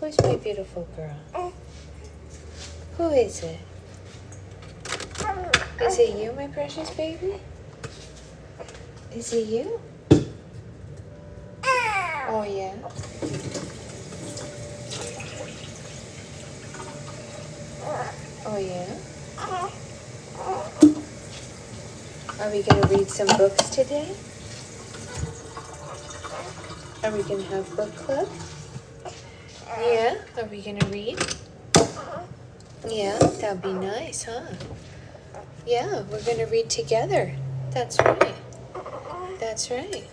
Who's my beautiful girl? Who is it? Is it you, my precious baby? Is it you? Oh, yeah? Oh, yeah? Are we going to read some books today? Are we going to have book club? Yeah? Are we going to read? Yeah, that'd be nice, huh? Yeah, we're going to read together. That's right. That's right.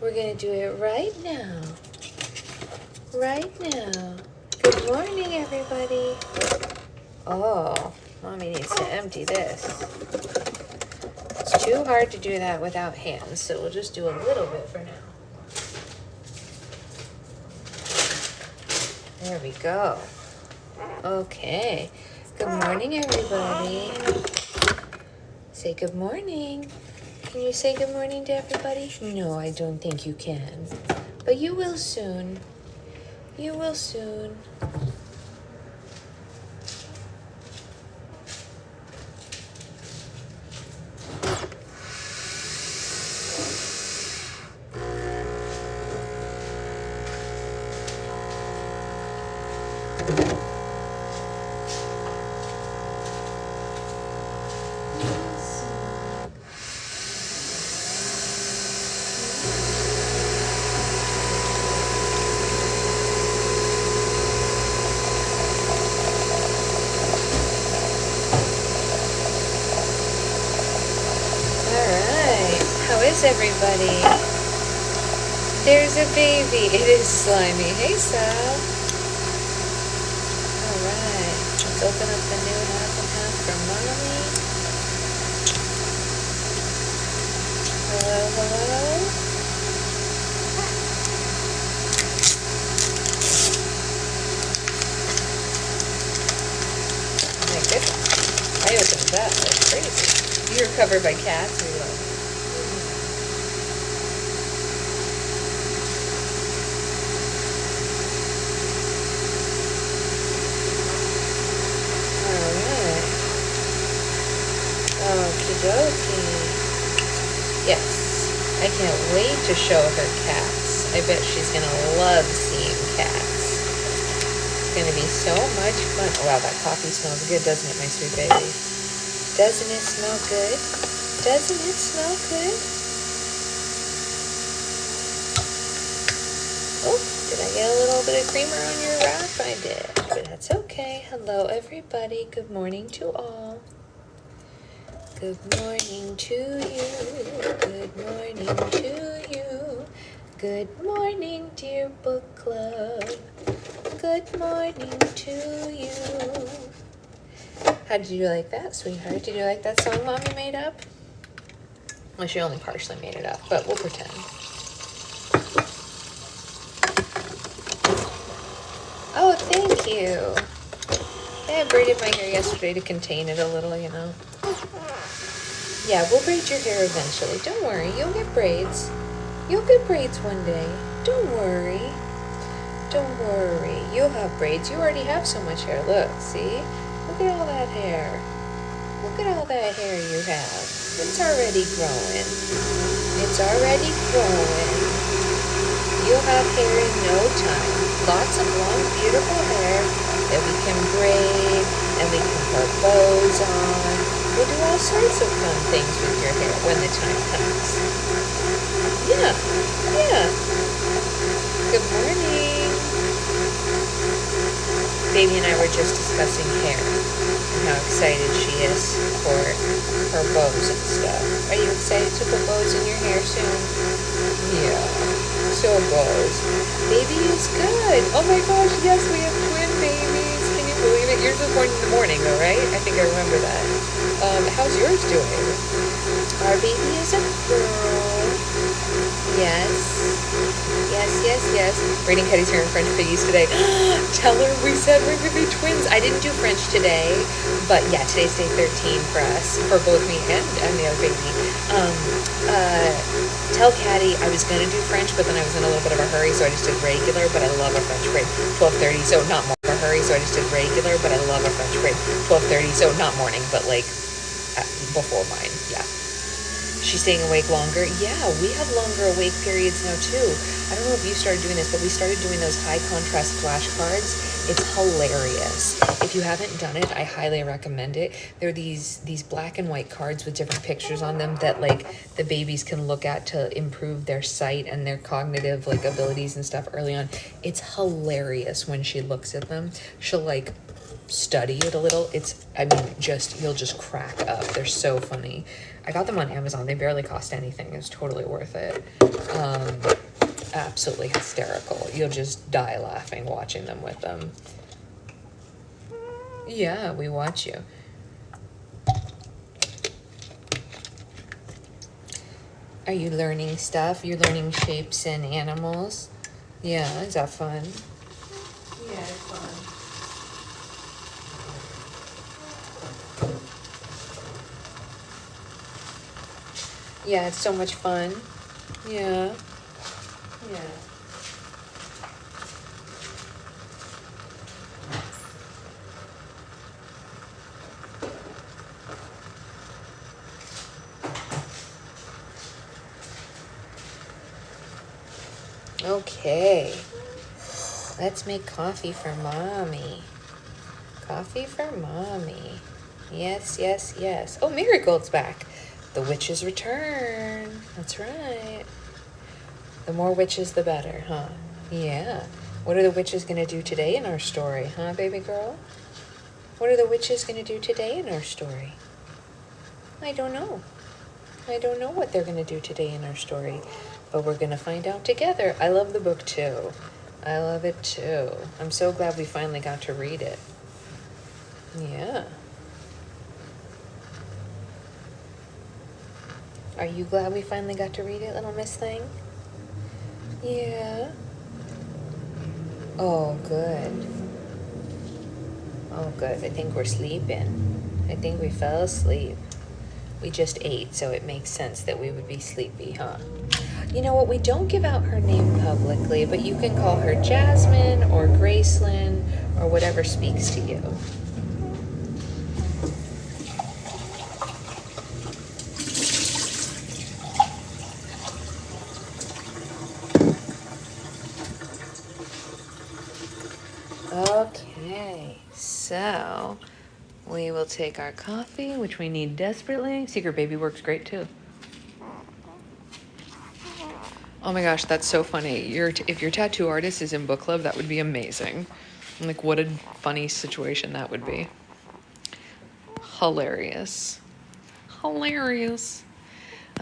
We're going to do it right now. Right now. Good morning, everybody. Oh, Mommy needs to empty this. It's too hard to do that without hands, so we'll just do a little bit for now. There we go. Okay. Good morning, everybody. Say good morning. Can you say good morning to everybody? No, I don't think you can. But you will soon. You will soon. Everybody, there's a baby. It is Slimy. Hey, Sal. All right, let's open up the new half and half for Mommy. Hello, hello. My goodness, I opened that. That's crazy. You're covered by cats. We love. Yes, I can't wait to show her cats. I bet she's going to love seeing cats. It's going to be so much fun. Oh, wow, that coffee smells good, doesn't it, my sweet baby? Doesn't it smell good? Doesn't it smell good? Oh, did I get a little bit of creamer on your wrap? I did, but that's okay. Hello, everybody. Good morning to all. Good morning to you, good morning to you, good morning, dear book club, good morning to you. How did you like that, sweetheart? Did you like that song Mommy made up? Well, she only partially made it up, but we'll pretend. Oh, thank you. I braided my hair yesterday to contain it a little, you know. Yeah, we'll braid your hair eventually. Don't worry, you'll get braids. You'll get braids one day. Don't worry. Don't worry. You'll have braids. You already have so much hair. Look, see? Look at all that hair. Look at all that hair you have. It's already growing. It's already growing. You'll have hair in no time. Lots of long, beautiful hair that we can braid and we can put bows on. We'll do all sorts of fun things with your hair when the time comes. Yeah, yeah. Good morning. Baby and I were just discussing hair and how excited she is for her bows and stuff. Are you excited to put bows in your hair soon? Yeah, so bows. Baby is good. Oh my gosh, yes, we have twin babies. Can you believe it? Yours was born in the morning though, right? I think I remember that. How's yours doing? Our baby is a girl. Yes. Yes, yes, yes. Reading Cuddy's hair in French piggies today. Tell her we said we're going to be twins. I didn't do French today, but yeah, today's day 13 for us, for both me and the other baby. Tell Caddy I was gonna do French, but then I was in a little bit of a hurry, so I just did regular, but I love a French braid. 12:30, so not more of a hurry, so I just did regular, but I love a French braid. 12:30, so not morning, but like before mine, yeah. She's staying awake longer. Yeah, we have longer awake periods now too. I don't know if you started doing this, but we started doing those high contrast flashcards. It's hilarious. If you haven't done it, I highly recommend it. They're these black and white cards with different pictures on them that like the babies can look at to improve their sight and their cognitive like abilities and stuff early on. It's hilarious when she looks at them. She'll like study it a little. You'll just crack up. They're so funny. I got them on Amazon. They barely cost anything. It's totally worth it. Absolutely hysterical. You'll just die laughing watching them with them. Yeah, we watch you. Are you learning stuff? You're learning shapes and animals? Yeah, is that fun? Yeah, it's fun. Yeah, it's so much fun. Yeah. Yeah. Okay. Let's make coffee for mommy. Coffee for mommy. Yes, yes, yes. Oh, Marigold's back. The witches return. That's right. The more witches, the better, huh? Yeah. What are the witches going to do today in our story, huh, baby girl? What are the witches going to do today in our story? I don't know. I don't know what they're going to do today in our story, but we're going to find out together. I love the book, too. I love it, too. I'm so glad we finally got to read it. Yeah. Are you glad we finally got to read it, little Miss Thing? Yeah. Oh, good. Oh, good. I think we're sleeping. I think we fell asleep. We just ate, so it makes sense that we would be sleepy, huh? You know what? We don't give out her name publicly, but you can call her Jasmine or Gracelyn or whatever speaks to you. Okay, so we will take our coffee, which we need desperately. Secret Baby works great too. Oh my gosh, that's so funny. If your tattoo artist is in book club, that would be amazing. Like, what a funny situation that would be. Hilarious. Hilarious.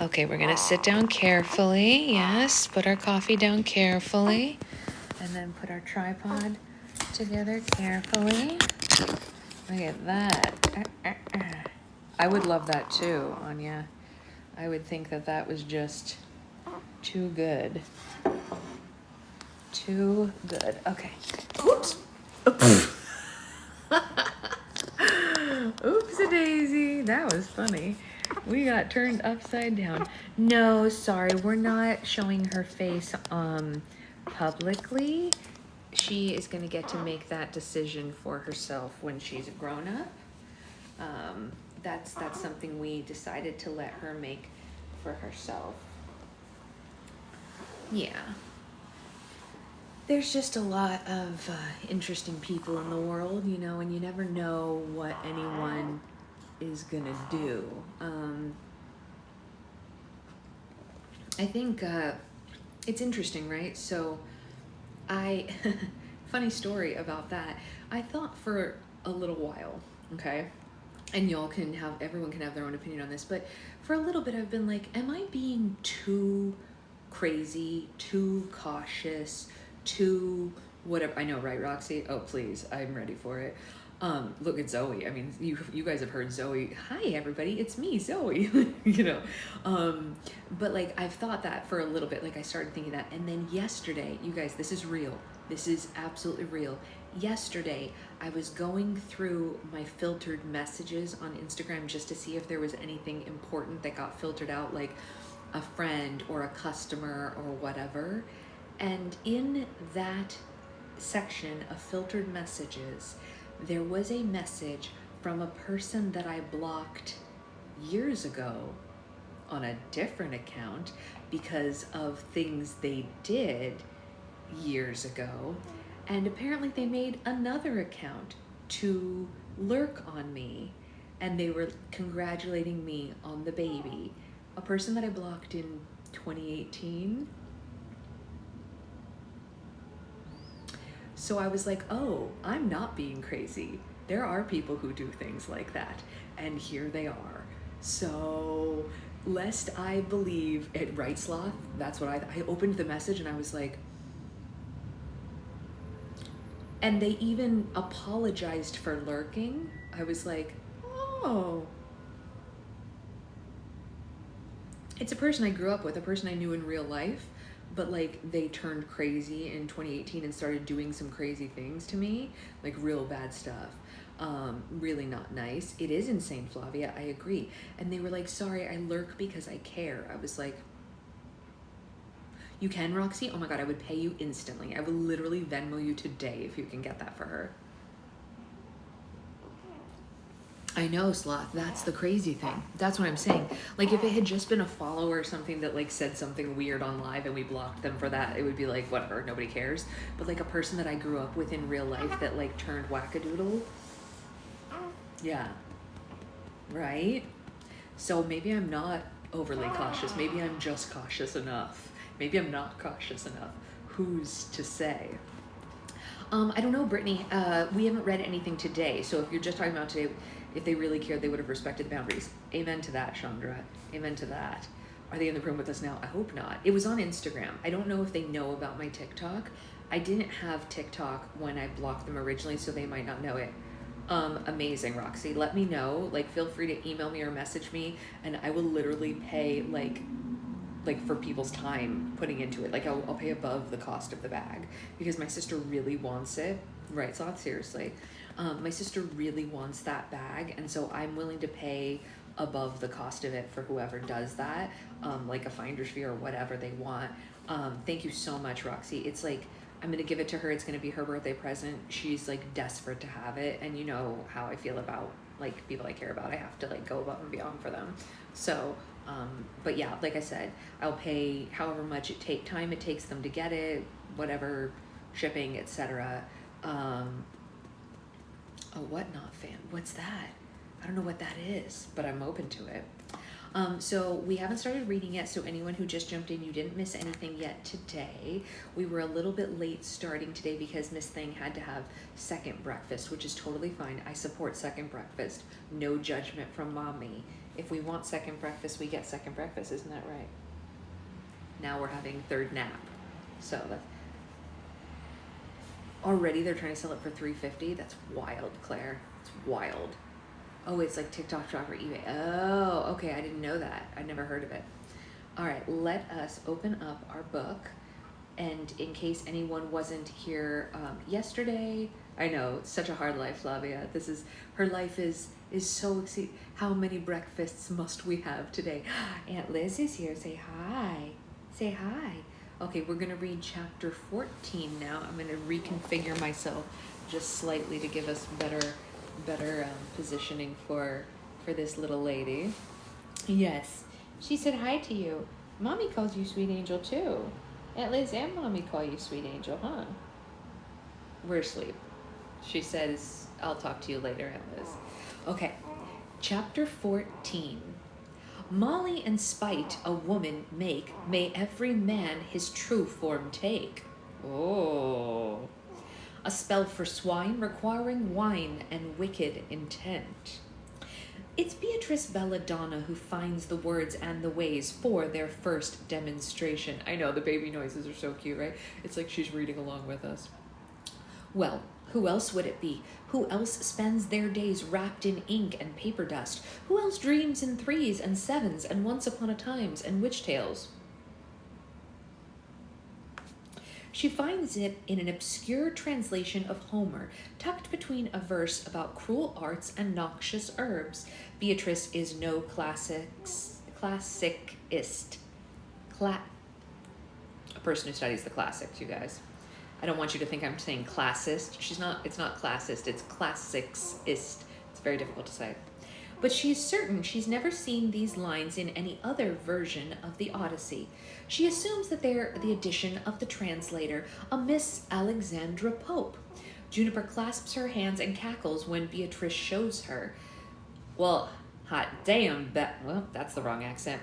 Okay, we're gonna sit down carefully. Yes, put our coffee down carefully. And then put our tripod together carefully. Look at that. I would love that too, Anya. I would think that that was just too good. Too good. Okay. Oops. Oopsie-daisy. That was funny. We got turned upside down. No, sorry. We're not showing her face publicly. She is going to get to make that decision for herself when she's a grown up. That's something we decided to let her make for herself. Yeah. There's just a lot of interesting people in the world, you know, and you never know what anyone is gonna do. I think it's interesting, right? So funny story about that. I thought for a little while, okay, and everyone can have their own opinion on this, but for a little bit I've been like, am I being too crazy, too cautious, too whatever? I know, right, Roxy? Oh, please, I'm ready for it. Look at Zoe. I mean, you guys have heard Zoe. Hi, everybody. It's me, Zoe. You know, but like, I've thought that for a little bit. Like, I started thinking that. And then yesterday, you guys, this is real. This is absolutely real. Yesterday, I was going through my filtered messages on Instagram just to see if there was anything important that got filtered out. Like, a friend or a customer or whatever. And in that section of filtered messages, there was a message from a person that I blocked years ago on a different account because of things they did years ago. And apparently they made another account to lurk on me, and they were congratulating me on the baby. A person that I blocked in 2018. So I was like, oh, I'm not being crazy. There are people who do things like that, and here they are. So lest I believe it, right, Sloth? That's what I opened the message and I was like, and they even apologized for lurking. I was like, oh. It's a person I grew up with, a person I knew in real life, but like they turned crazy in 2018 and started doing some crazy things to me, like real bad stuff. Really not nice. It is insane, Flavia, I agree. And they were like, sorry, I lurk because I care. I was like, you can, Roxy? Oh my God, I would pay you instantly. I would literally Venmo you today if you can get that for her. I know, Sloth, that's the crazy thing. That's what I'm saying. Like if it had just been a follower or something that like said something weird on live and we blocked them for that, it would be like, whatever, nobody cares. But like a person that I grew up with in real life that like turned wackadoodle. Yeah. Right? So maybe I'm not overly cautious. Maybe I'm just cautious enough. Maybe I'm not cautious enough. Who's to say? I don't know, Brittany. We haven't read anything today. So if you're just talking about today, if they really cared, they would have respected the boundaries. Amen to that, Chandra. Amen to that. Are they in the room with us now? I hope not. It was on Instagram. I don't know if they know about my TikTok. I didn't have TikTok when I blocked them originally, so they might not know it. Amazing, Roxy. Let me know. Like, feel free to email me or message me, and I will literally pay like for people's time putting into it. Like I'll pay above the cost of the bag because my sister really wants it. Right, Sloth? Seriously. My sister really wants that bag, and so I'm willing to pay above the cost of it for whoever does that, like a finder's fee or whatever they want. Thank you so much, Roxy. It's like, I'm gonna give it to her. It's gonna be her birthday present. She's like desperate to have it, and you know how I feel about like people I care about. I have to like go above and beyond for them. So, but yeah, like I said, I'll pay however much time it takes them to get it, whatever, shipping, etc. A whatnot fan. What's that? I don't know what that is, but I'm open to it. So we haven't started reading yet, so anyone who just jumped in, you didn't miss anything yet today. We were a little bit late starting today because Miss Thing had to have second breakfast, which is totally fine. I support second breakfast. No judgment from mommy. If we want second breakfast, we get second breakfast. Isn't that right? Now we're having third nap. So that's... Already they're trying to sell it for $350. That's wild, Claire. It's wild. Oh, it's like TikTok Shop or eBay. Oh, okay. I didn't know that. I'd never heard of it. All right, let us open up our book. And in case anyone wasn't here yesterday, I know it's such a hard life, Flavia. Her life is so exciting. How many breakfasts must we have today? Aunt Liz is here. Say hi. Say hi. Okay, we're gonna read chapter 14 now. I'm gonna reconfigure myself just slightly to give us better positioning for this little lady. Yes, she said hi to you. Mommy calls you Sweet Angel too. Aunt Liz and Mommy call you Sweet Angel, huh? We're asleep. She says, I'll talk to you later, Aunt Liz. Okay, chapter 14. Molly and spite a woman make, may every man his true form take. Oh. A spell for swine requiring wine and wicked intent. It's Beatrice Belladonna who finds the words and the ways for their first demonstration. I know, the baby noises are so cute, right? It's like she's reading along with us. Well, who else would it be? Who else spends their days wrapped in ink and paper dust? Who else dreams in 3s and 7s and once upon a times and witch tales? She finds it in an obscure translation of Homer, tucked between a verse about cruel arts and noxious herbs. Beatrice is no classicist. a person who studies the classics, you guys. I don't want you to think I'm saying classist. It's not classist, it's classicsist. It's very difficult to say. But she is certain she's never seen these lines in any other version of the Odyssey. She assumes that they're the addition of the translator, a Miss Alexandra Pope. Juniper clasps her hands and cackles when Beatrice shows her. Well, hot damn, well, that's the wrong accent.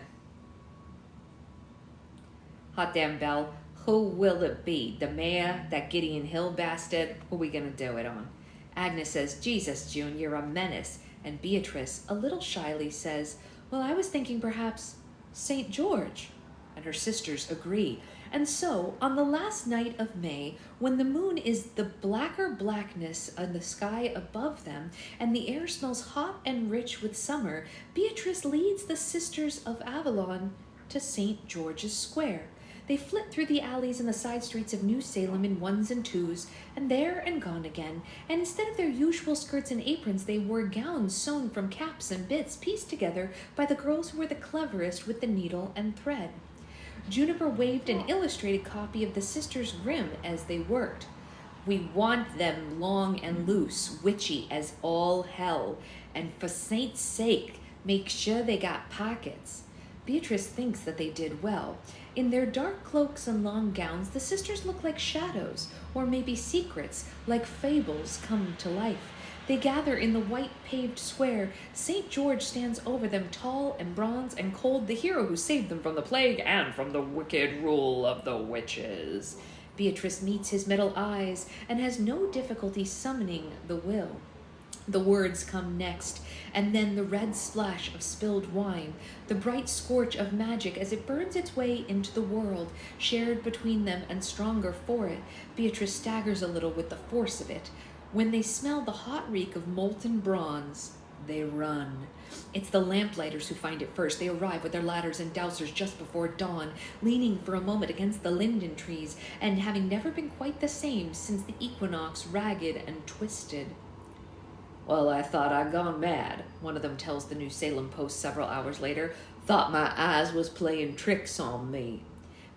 Hot damn, Belle, who will it be? The mayor, that Gideon Hill bastard? Who are we gonna do it on? Agnes says, Jesus, June, you're a menace. And Beatrice, a little shyly, says, well, I was thinking perhaps St. George. And her sisters agree. And so, on the last night of May, when the moon is the blacker blackness in the sky above them, and the air smells hot and rich with summer, Beatrice leads the sisters of Avalon to St. George's Square. They flit through the alleys and the side streets of New Salem in ones and twos, and there and gone again, and instead of their usual skirts and aprons, they wore gowns sewn from caps and bits pieced together by the girls who were the cleverest with the needle and thread. Juniper waved an illustrated copy of the Sisters Grimm as they worked. We want them long and loose, witchy as all hell, and for Saint's sake, make sure they got pockets. Beatrice thinks that they did well. In their dark cloaks and long gowns, the sisters look like shadows, or maybe secrets, like fables come to life. They gather in the white paved square. St. George stands over them, tall and bronze and cold, the hero who saved them from the plague and from the wicked rule of the witches. Beatrice meets his middle eyes and has no difficulty summoning the will. The words come next, and then the red splash of spilled wine, the bright scorch of magic as it burns its way into the world, shared between them and stronger for it. Beatrice staggers a little with the force of it. When they smell the hot reek of molten bronze, they run. It's the lamplighters who find it first. They arrive with their ladders and dowsers just before dawn, leaning for a moment against the linden trees, and having never been quite the same since the equinox, ragged and twisted. Well, I thought I'd gone mad, one of them tells the New Salem Post several hours later. Thought my eyes was playing tricks on me.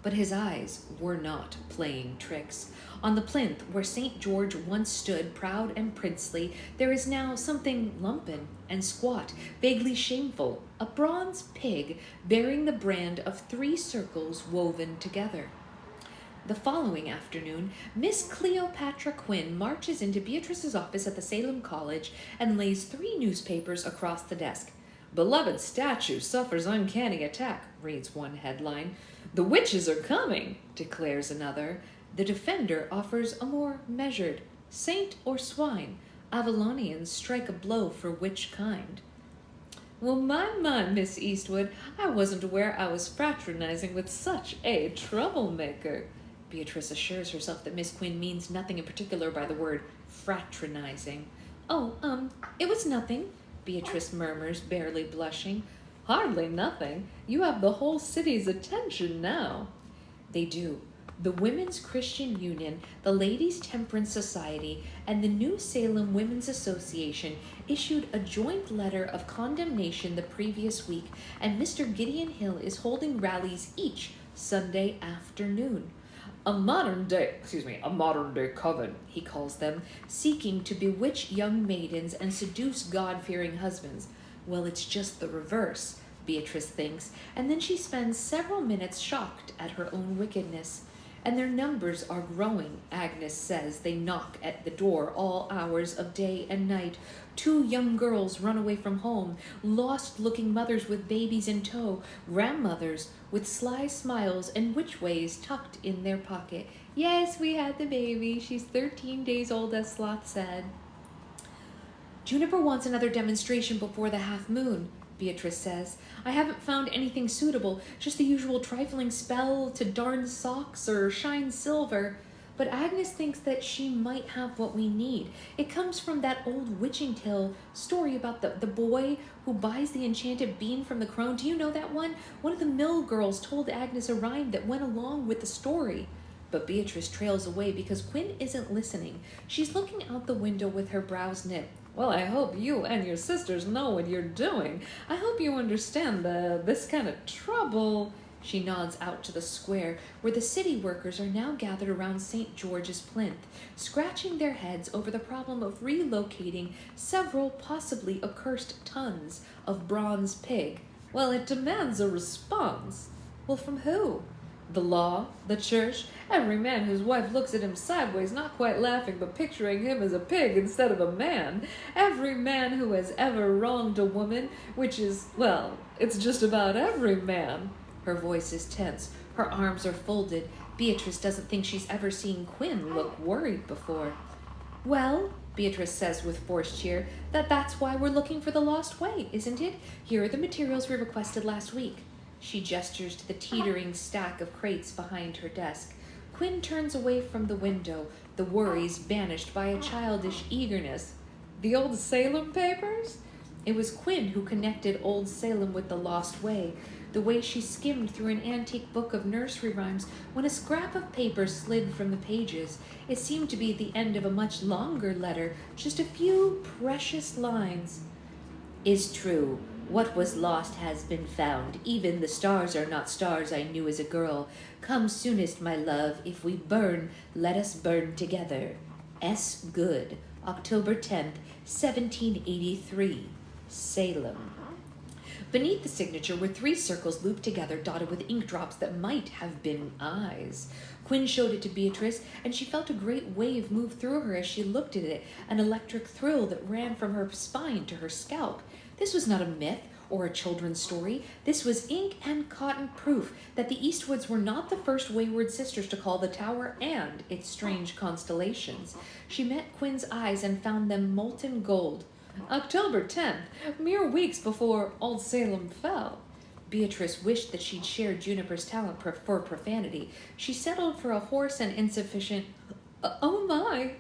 But his eyes were not playing tricks. On the plinth where St. George once stood, proud and princely, there is now something lumpen and squat, vaguely shameful, a bronze pig bearing the brand of 3 circles woven together. The following afternoon, Miss Cleopatra Quinn marches into Beatrice's office at the Salem College and lays 3 newspapers across the desk. Beloved statue suffers uncanny attack, reads one headline. The witches are coming, declares another. The Defender offers a more measured, saint or swine. Avalonians strike a blow for which kind. Well, my, Miss Eastwood, I wasn't aware I was fraternizing with such a troublemaker. Beatrice assures herself that Miss Quinn means nothing in particular by the word fraternizing. Oh, it was nothing, Beatrice murmurs, barely blushing. Hardly nothing. You have the whole city's attention now. They do. The Women's Christian Union, the Ladies' Temperance Society, and the New Salem Women's Association issued a joint letter of condemnation the previous week, and Mr. Gideon Hill is holding rallies each Sunday afternoon. A modern day coven, he calls them, seeking to bewitch young maidens and seduce God-fearing husbands. Well, it's just the reverse, Beatrice thinks, and then she spends several minutes shocked at her own wickedness. And their numbers are growing, Agnes says. They knock at the door all hours of day and night. 2 young girls run away from home, lost-looking mothers with babies in tow, grandmothers with sly smiles and witch-ways tucked in their pocket. Yes, we had the baby. She's 13 days old, as Sloth said. Juniper wants another demonstration before the half moon, Beatrice says. I haven't found anything suitable, just the usual trifling spell to darn socks or shine silver. But Agnes thinks that she might have what we need. It comes from that old witching tale story about the boy who buys the enchanted bean from the crone. Do you know that one? One of the mill girls told Agnes a rhyme that went along with the story. But Beatrice trails away because Quinn isn't listening. She's looking out the window with her brows knit. Well, I hope you and your sisters know what you're doing. I hope you understand this kind of trouble. She nods out to the square, where the city workers are now gathered around St. George's plinth, scratching their heads over the problem of relocating several possibly accursed tons of bronze pig. Well, it demands a response. Well, from who? The law, the church, every man whose wife looks at him sideways, not quite laughing but picturing him as a pig instead of a man. Every man who has ever wronged a woman, which is, well, it's just about every man. Her voice is tense. Her arms are folded. Beatrice doesn't think she's ever seen Quinn look worried before. Well, Beatrice says with forced cheer, that's why we're looking for the lost way, isn't it? Here are the materials we requested last week. She gestures to the teetering stack of crates behind her desk. Quinn turns away from the window, the worries banished by a childish eagerness. The Old Salem papers? It was Quinn who connected Old Salem with the Lost Way, the way she skimmed through an antique book of nursery rhymes when a scrap of paper slid from the pages. It seemed to be the end of a much longer letter, just a few precious lines. Is true. What was lost has been found. Even the stars are not stars I knew as a girl. Come soonest, my love. If we burn, let us burn together. S. Good, October 10th, 1783. Salem. Beneath the signature were 3 circles looped together, dotted with ink drops that might have been eyes. Quinn showed it to Beatrice, and she felt a great wave move through her as she looked at it, an electric thrill that ran from her spine to her scalp. This was not a myth or a children's story. This was ink and cotton proof that the Eastwoods were not the first wayward sisters to call the tower and its strange constellations. She met Quinn's eyes and found them molten gold. October 10th, mere weeks before Old Salem fell. Beatrice wished that she'd shared Juniper's talent for profanity. She settled for a hoarse and insufficient, oh my.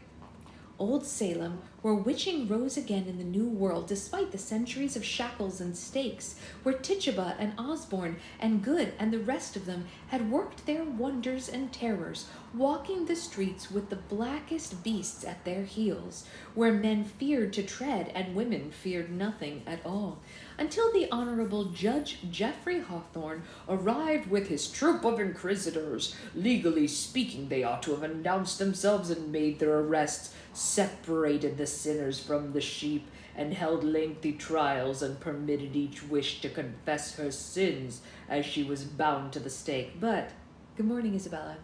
Old Salem, where witching rose again in the New World despite the centuries of shackles and stakes, where Tituba and Osborne and Good and the rest of them had worked their wonders and terrors, walking the streets with the blackest beasts at their heels, where men feared to tread and women feared nothing at all, until the Honorable Judge Geoffrey Hawthorne arrived with his troop of inquisitors. Legally speaking, they ought to have announced themselves and made their arrests, separated the sinners from the sheep, and held lengthy trials and permitted each wish to confess her sins as she was bound to the stake. But, good morning, Isabella.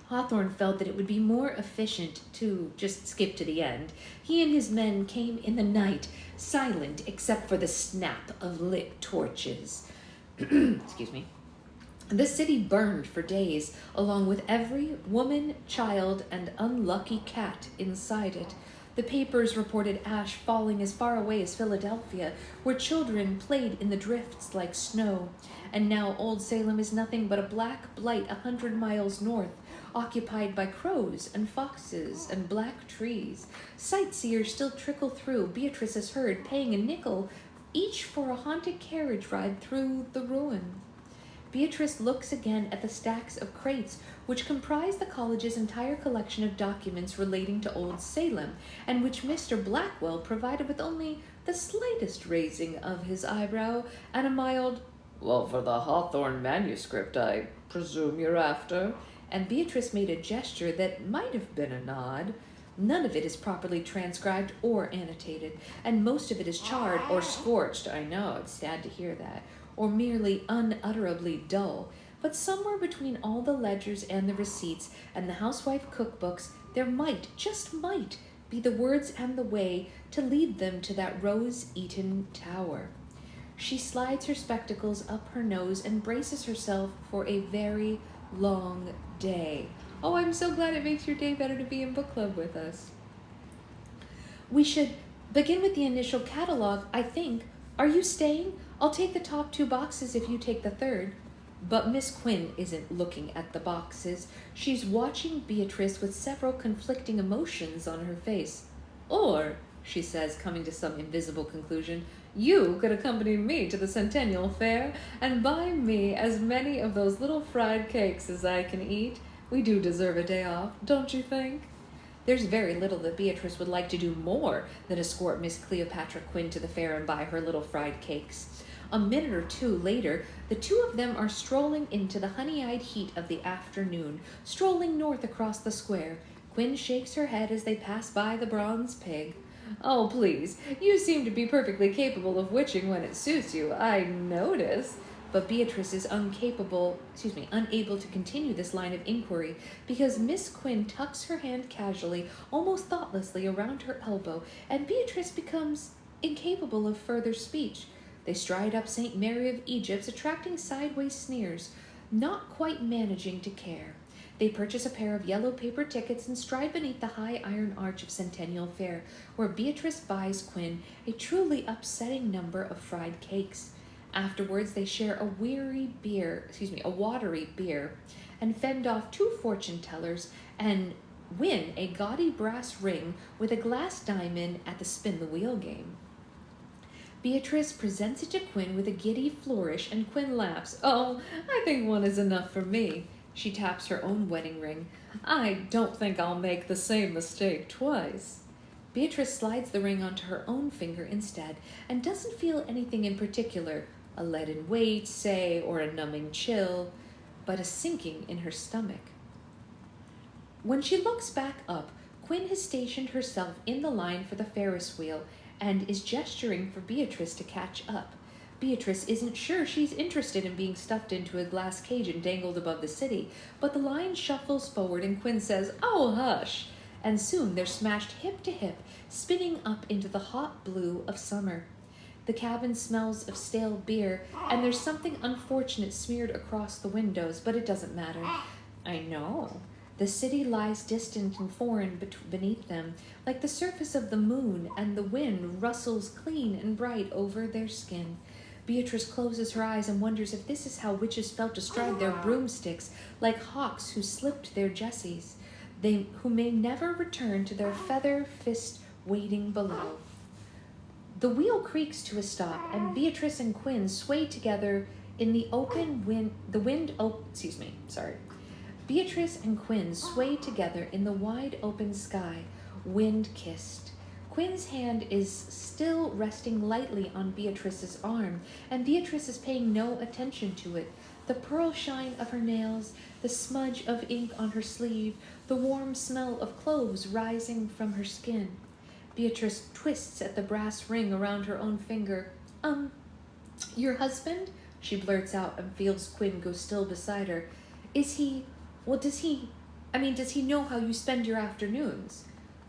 Hawthorne felt that it would be more efficient to just skip to the end. He and his men came in the night, silent except for the snap of lit torches. Excuse me. The city burned for days, along with every woman, child, and unlucky cat inside it. The papers reported ash falling as far away as Philadelphia, where children played in the drifts like snow. And now Old Salem is nothing but a black blight 100 miles north, occupied by crows and foxes and black trees. Sightseers still trickle through, Beatrice has heard, paying a nickel each for a haunted carriage ride through the ruin. Beatrice looks again at the stacks of crates, which comprise the college's entire collection of documents relating to Old Salem, and which Mr. Blackwell provided with only the slightest raising of his eyebrow and a mild, "Well, for the Hawthorne manuscript, I presume you're after?" And Beatrice made a gesture that might have been a nod. None of it is properly transcribed or annotated, and most of it is charred or scorched. I know, it's sad to hear that. Or merely unutterably dull. But somewhere between all the ledgers and the receipts and the housewife cookbooks, there might, just might, be the words and the way to lead them to that rose-eaten tower. She slides her spectacles up her nose and braces herself for a very long day. Oh, I'm so glad it makes your day better to be in book club with us. We should begin with the initial catalog, I think. Are you staying? I'll take the top 2 boxes if you take the third. But Miss Quinn isn't looking at the boxes. She's watching Beatrice with several conflicting emotions on her face. Or, she says, coming to some invisible conclusion, you could accompany me to the Centennial Fair and buy me as many of those little fried cakes as I can eat. We do deserve a day off, don't you think? There's very little that Beatrice would like to do more than escort Miss Cleopatra Quinn to the fair and buy her little fried cakes. A minute or two later, the two of them are strolling into the honey-eyed heat of the afternoon, strolling north across the square. Quinn shakes her head as they pass by the bronze pig. Oh, please, you seem to be perfectly capable of witching when it suits you, I notice. But Beatrice is unable to continue this line of inquiry because Miss Quinn tucks her hand casually, almost thoughtlessly, around her elbow, and Beatrice becomes incapable of further speech. They stride up St. Mary of Egypt, attracting sideways sneers, not quite managing to care. They purchase a pair of yellow paper tickets and stride beneath the high iron arch of Centennial Fair, where Beatrice buys Quinn a truly upsetting number of fried cakes. Afterwards, they share a watery beer, and fend off two fortune tellers and win a gaudy brass ring with a glass diamond at the spin the wheel game. Beatrice presents it to Quinn with a giddy flourish, and Quinn laughs. Oh, I think one is enough for me. She taps her own wedding ring. I don't think I'll make the same mistake twice. Beatrice slides the ring onto her own finger instead, and doesn't feel anything in particular, a leaden weight, say, or a numbing chill, but a sinking in her stomach. When she looks back up, Quinn has stationed herself in the line for the Ferris wheel and is gesturing for Beatrice to catch up. Beatrice isn't sure she's interested in being stuffed into a glass cage and dangled above the city, but the line shuffles forward and Quinn says, "Oh, hush!" And soon they're smashed hip to hip, spinning up into the hot blue of summer. The cabin smells of stale beer, and there's something unfortunate smeared across the windows, but it doesn't matter. I know. The city lies distant and foreign beneath them, like the surface of the moon, and the wind rustles clean and bright over their skin. Beatrice closes her eyes and wonders if this is how witches felt astride their broomsticks, like hawks who slipped their jesses, who may never return to their feather fist waiting below. The wheel creaks to a stop, and Beatrice and Quinn sway together in the Beatrice and Quinn sway together in the wide open sky, wind-kissed. Quinn's hand is still resting lightly on Beatrice's arm, and Beatrice is paying no attention to it. The pearl shine of her nails, the smudge of ink on her sleeve, the warm smell of cloves rising from her skin. Beatrice twists at the brass ring around her own finger. Your husband?" she blurts out and feels Quinn go still beside her. Does he know how you spend your afternoons?"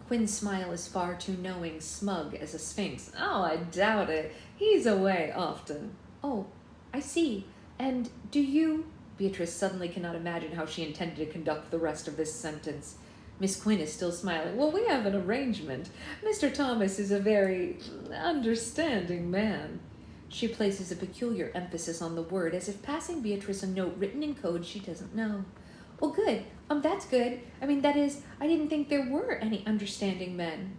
Quinn's smile is far too knowing, smug as a sphinx. "Oh, I doubt it. He's away often." "Oh, I see. And do you—" Beatrice suddenly cannot imagine how she intended to conduct the rest of this sentence. Miss Quinn is still smiling. "Well, we have an arrangement. Mr. Thomas is a very understanding man." She places a peculiar emphasis on the word, as if passing Beatrice a note written in code she doesn't know. "Well, good. That's good. That is, I didn't think there were any understanding men."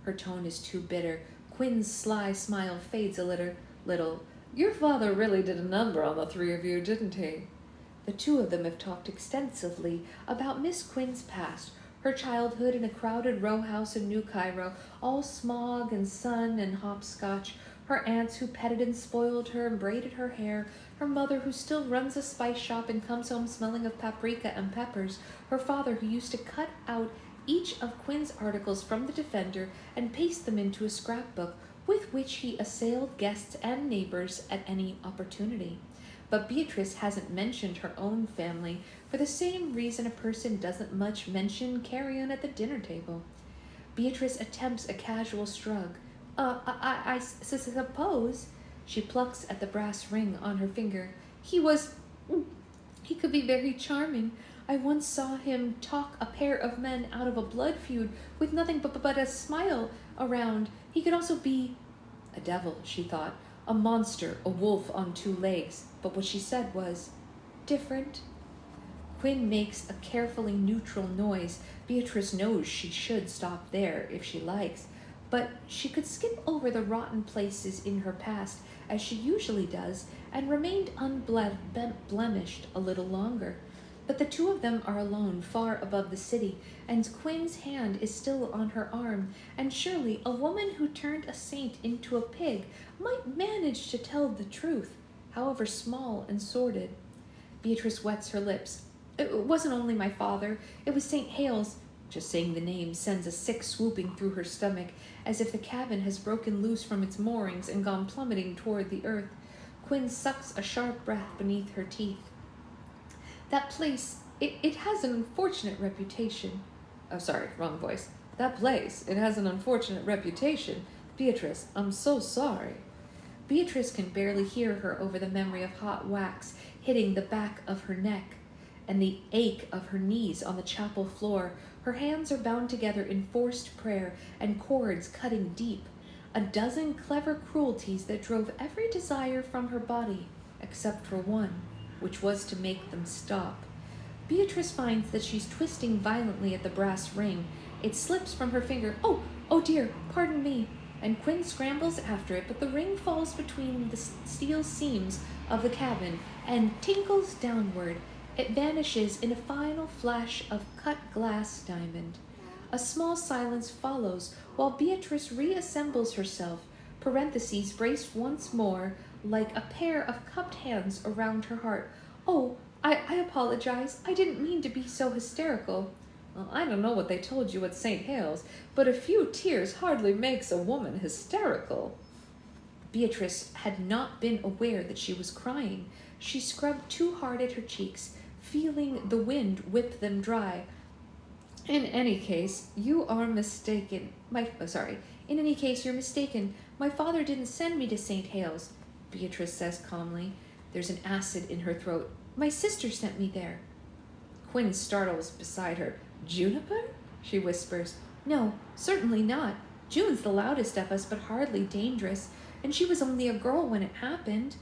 Her tone is too bitter. Quinn's sly smile fades a little. "Your father really did a number on the three of you, didn't he?" The two of them have talked extensively about Miss Quinn's past, her childhood in a crowded row house in New Cairo, all smog and sun and hopscotch, her aunts who petted and spoiled her and braided her hair, her mother who still runs a spice shop and comes home smelling of paprika and peppers, her father who used to cut out each of Quinn's articles from the Defender and paste them into a scrapbook with which he assailed guests and neighbors at any opportunity. But Beatrice hasn't mentioned her own family for the same reason a person doesn't much mention carrion at the dinner table. Beatrice attempts a casual shrug. I suppose," she plucks at the brass ring on her finger. He could be very charming. I once saw him talk a pair of men out of a blood feud with nothing but a smile around. He could also be a devil, she thought, a monster, a wolf on two legs. But what she said was different. Quinn makes a carefully neutral noise. Beatrice knows she should stop there if she likes, but she could skip over the rotten places in her past, as she usually does, and remained unblemished a little longer. But the two of them are alone, far above the city, and Quinn's hand is still on her arm, and surely a woman who turned a saint into a pig might manage to tell the truth, however small and sordid. Beatrice wets her lips. It wasn't only my father, it was St. Hales. Just saying the name sends a sick swooping through her stomach, as if the cabin has broken loose from its moorings and gone plummeting toward the earth. Quinn sucks a sharp breath beneath her teeth. That place, it has an unfortunate reputation. Oh, sorry, wrong voice. That place, it has an unfortunate reputation. Beatrice, I'm so sorry. Beatrice can barely hear her over the memory of hot wax hitting the back of her neck and the ache of her knees on the chapel floor. Her hands are bound together in forced prayer and cords cutting deep. A dozen clever cruelties that drove every desire from her body, except for one, which was to make them stop. Beatrice finds that she's twisting violently at the brass ring. It slips from her finger. Oh dear, pardon me. And Quinn scrambles after it, but the ring falls between the steel seams of the cabin and tinkles downward. It vanishes in a final flash of cut glass diamond. A small silence follows while Beatrice reassembles herself, parentheses braced once more, like a pair of cupped hands around her heart. Oh, I apologize. I didn't mean to be so hysterical. Well, I don't know what they told you at St. Hales, but a few tears hardly makes a woman hysterical. Beatrice had not been aware that she was crying. She scrubbed too hard at her cheeks, feeling the wind whip them dry. In any case, you are mistaken. In any case, you're mistaken. My father didn't send me to St. Hales, Beatrice says calmly. There's an acid in her throat. My sister sent me there. Quinn startles beside her. Juniper? She whispers. No, certainly not. June's the loudest of us, but hardly dangerous, and she was only a girl when it happened.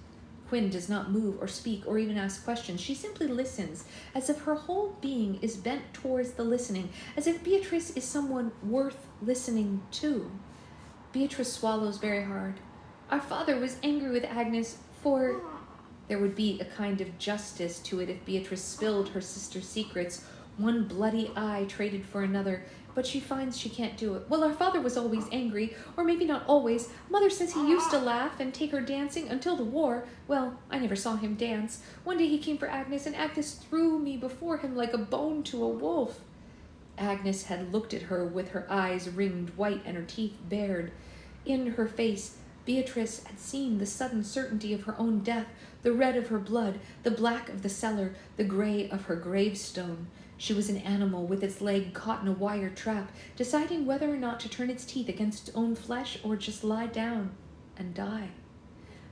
Quinn does not move or speak or even ask questions. She simply listens, as if her whole being is bent towards the listening, as if Beatrice is someone worth listening to. Beatrice swallows very hard. Our father was angry with Agnes for... There would be a kind of justice to it if Beatrice spilled her sister's secrets, one bloody eye traded for another, but she finds she can't do it. Well, our father was always angry, or maybe not always. Mother says he used to laugh and take her dancing until the war. Well, I never saw him dance. One day he came for Agnes, and Agnes threw me before him like a bone to a wolf. Agnes had looked at her with her eyes ringed white and her teeth bared. In her face, Beatrice had seen the sudden certainty of her own death, the red of her blood, the black of the cellar, the gray of her gravestone. She was an animal with its leg caught in a wire trap, deciding whether or not to turn its teeth against its own flesh or just lie down and die.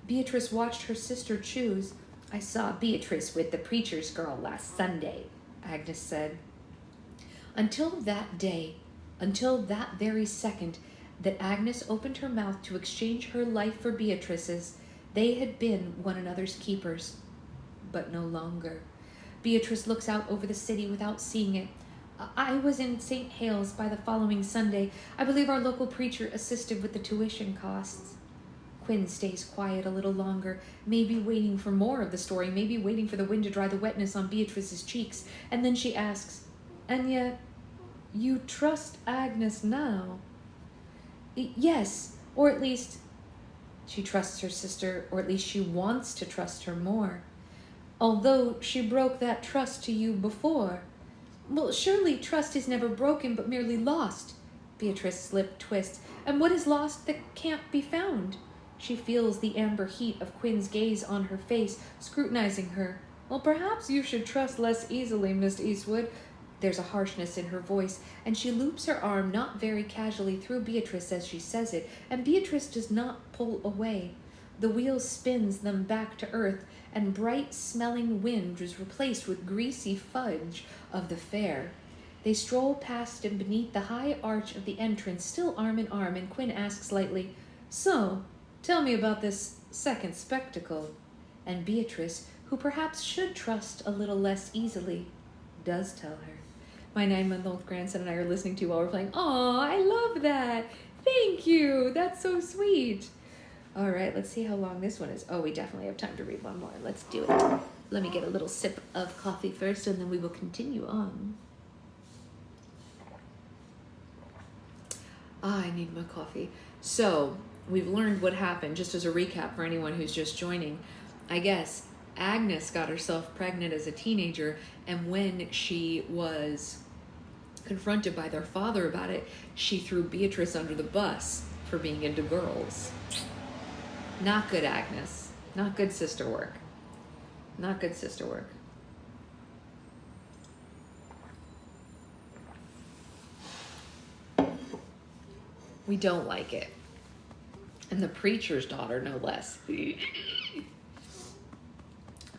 Beatrice watched her sister choose. I saw Beatrice with the preacher's girl last Sunday, Agnes said. Until that day, until that very second that Agnes opened her mouth to exchange her life for Beatrice's, they had been one another's keepers, but no longer. Beatrice looks out over the city without seeing it. I was in St. Hales by the following Sunday. I believe our local preacher assisted with the tuition costs. Quinn stays quiet a little longer, maybe waiting for more of the story, maybe waiting for the wind to dry the wetness on Beatrice's cheeks, and then she asks, And yet, you trust Agnes now? Yes, or at least she trusts her sister, or at least she wants to trust her more. Although she broke that trust to you before. Well, surely trust is never broken, but merely lost. Beatrice's lip twists. And what is lost that can't be found? She feels the amber heat of Quinn's gaze on her face, scrutinizing her. Well, perhaps you should trust less easily, Miss Eastwood. There's a harshness in her voice, and she loops her arm not very casually through Beatrice as she says it, and Beatrice does not pull away. The wheel spins them back to earth, and bright-smelling wind is replaced with greasy fudge of the fair. They stroll past and beneath the high arch of the entrance, still arm in arm, and Quinn asks lightly, So, tell me about this second spectacle. And Beatrice, who perhaps should trust a little less easily, does tell her. My 9-month-old grandson and I are listening to while we're playing. Aw, I love that. Thank you. That's so sweet. All right, let's see how long this one is. Oh, we definitely have time to read one more. Let's do it. Let me get a little sip of coffee first, and then we will continue on. I need my coffee. So, we've learned what happened, just as a recap for anyone who's just joining. I guess Agnes got herself pregnant as a teenager, and when she was confronted by their father about it, she threw Beatrice under the bus for being into girls. Not good, Agnes. Not good sister work. Not good sister work. We don't like it. And the preacher's daughter, no less.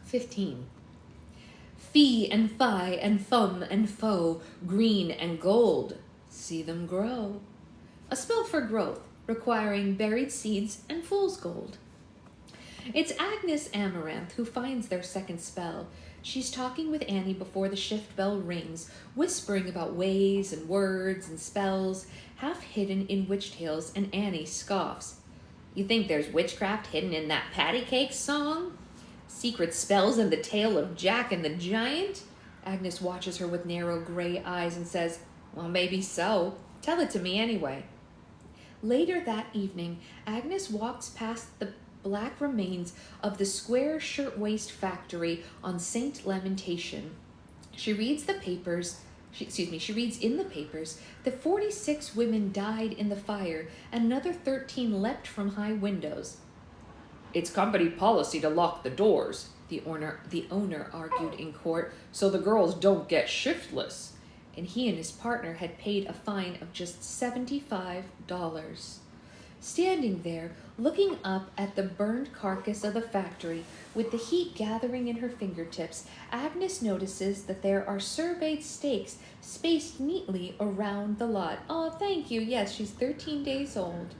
15. Fee and fi and fum and foe, green and gold, see them grow. A spell for growth, requiring buried seeds and fool's gold. It's Agnes Amaranth who finds their second spell. She's talking with Annie before the shift bell rings, whispering about ways and words and spells, half hidden in witch tales, and Annie scoffs. You think there's witchcraft hidden in that patty cake song? Secret spells in the tale of Jack and the Giant? Agnes watches her with narrow gray eyes and says, well, maybe so. Tell it to me anyway. Later that evening, Agnes walks past the black remains of the Square Shirtwaist Factory on St. Lamentation. She reads in the papers that 46 women died in the fire and another 13 leapt from high windows. It's company policy to lock the doors, the owner argued in court, so the girls don't get shiftless. And he and his partner had paid a fine of just $75. Standing there, looking up at the burned carcass of the factory, with the heat gathering in her fingertips, Agnes notices that there are surveyed stakes spaced neatly around the lot. Oh, thank you. Yes, she's 13 days old.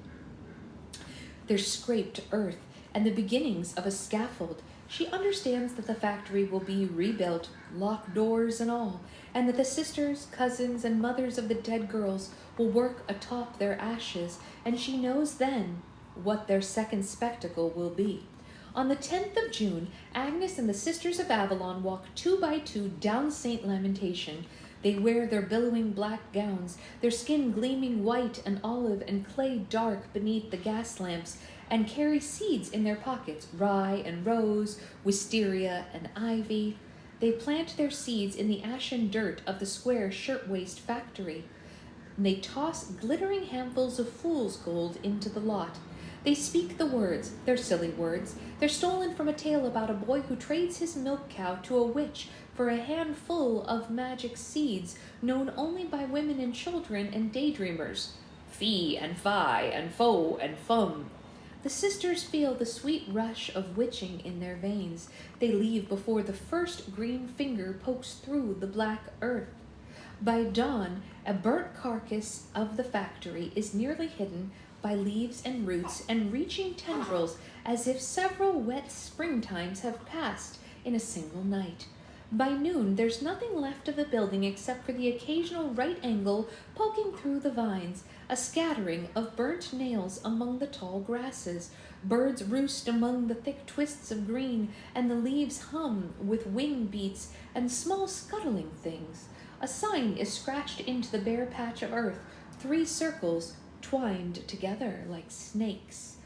There's scraped earth and the beginnings of a scaffold. She understands that the factory will be rebuilt, locked doors and all, and that the sisters, cousins, and mothers of the dead girls will work atop their ashes, and she knows then what their second spectacle will be. On the 10th of June, Agnes and the Sisters of Avalon walk 2 by 2 down St. Lamentation. They wear their billowing black gowns, their skin gleaming white and olive and clay dark beneath the gas lamps, and carry seeds in their pockets, rye and rose, wisteria and ivy. They plant their seeds in the ashen dirt of the Square Shirtwaist Factory. They toss glittering handfuls of fool's gold into the lot. They speak the words, they're silly words. They're stolen from a tale about a boy who trades his milk cow to a witch for a handful of magic seeds known only by women and children and daydreamers. Fee and fi and foe and fum. The sisters feel the sweet rush of witching in their veins. They leave before the first green finger pokes through the black earth. By dawn, a burnt carcass of the factory is nearly hidden by leaves and roots and reaching tendrils as if several wet springtimes have passed in a single night. By noon, there's nothing left of the building except for the occasional right angle poking through the vines, a scattering of burnt nails among the tall grasses. Birds roost among the thick twists of green, and the leaves hum with wing beats and small scuttling things. A sign is scratched into the bare patch of earth, 3 circles twined together like snakes.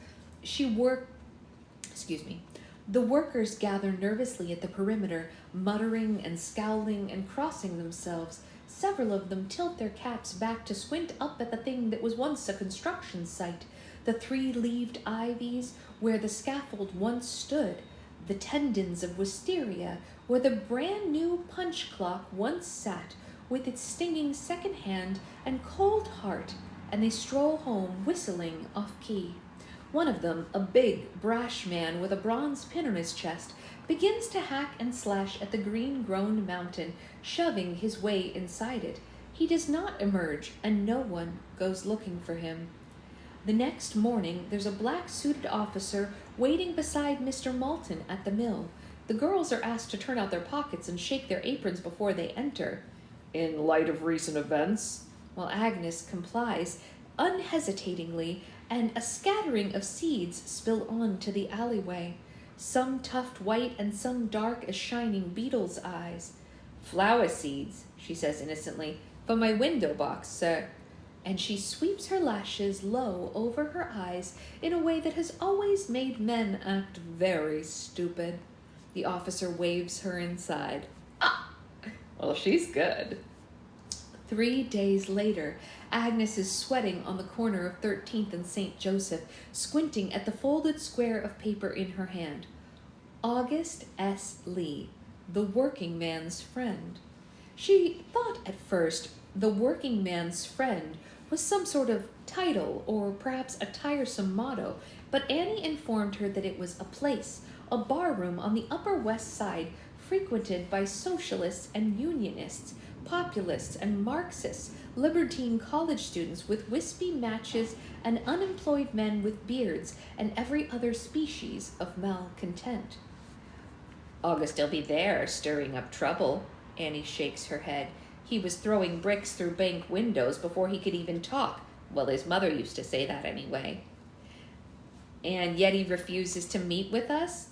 The workers gather nervously at the perimeter, muttering and scowling and crossing themselves. Several of them tilt their caps back to squint up at the thing that was once a construction site, the 3-leaved ivies where the scaffold once stood, the tendons of wisteria where the brand new punch clock once sat with its stinging second hand and cold heart, and they stroll home whistling off-key. One of them, a big, brash man with a bronze pin on his chest, begins to hack and slash at the green-grown mountain, shoving his way inside it. He does not emerge, and no one goes looking for him. The next morning, there's a black-suited officer waiting beside Mr. Malton at the mill. The girls are asked to turn out their pockets and shake their aprons before they enter. In light of recent events, while Agnes complies unhesitatingly, and a scattering of seeds spill onto the alleyway. some tuft white and some dark as shining beetle's eyes. "Flower seeds," she says innocently, "for my window box, sir." And she sweeps her lashes low over her eyes in a way that has always made men act very stupid. The officer waves her inside. "Ah, well, she's good." 3 days later, Agnes is sweating on the corner of 13th and St. Joseph, squinting at the folded square of paper in her hand. August S. Lee, the working man's friend. She thought at first the working man's friend was some sort of title or perhaps a tiresome motto, but Annie informed her that it was a place, a barroom on the Upper West Side frequented by socialists and unionists, populists and Marxists, libertine college students with wispy matches, and unemployed men with beards, and every other species of malcontent. "August'll be there, stirring up trouble." Annie shakes her head. "He was throwing bricks through bank windows before he could even talk. Well, his mother used to say that anyway." "And yet he refuses to meet with us?"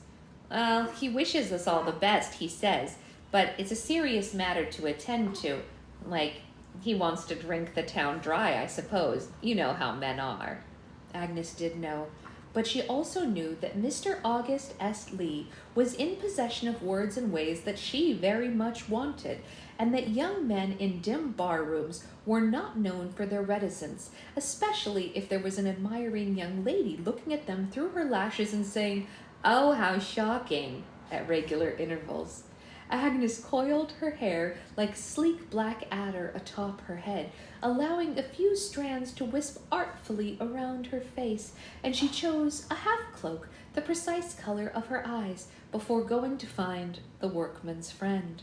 "Well, he wishes us all the best, he says, but it's a serious matter to attend to. Like, he wants to drink the town dry, I suppose. You know how men are." Agnes did know, but she also knew that Mr. August S. Lee was in possession of words and ways that she very much wanted, and that young men in dim bar rooms were not known for their reticence, especially if there was an admiring young lady looking at them through her lashes and saying, "Oh, how shocking," at regular intervals. Agnes coiled her hair like sleek black adder atop her head, allowing a few strands to wisp artfully around her face, and she chose a half-cloak, the precise color of her eyes, before going to find the workman's friend.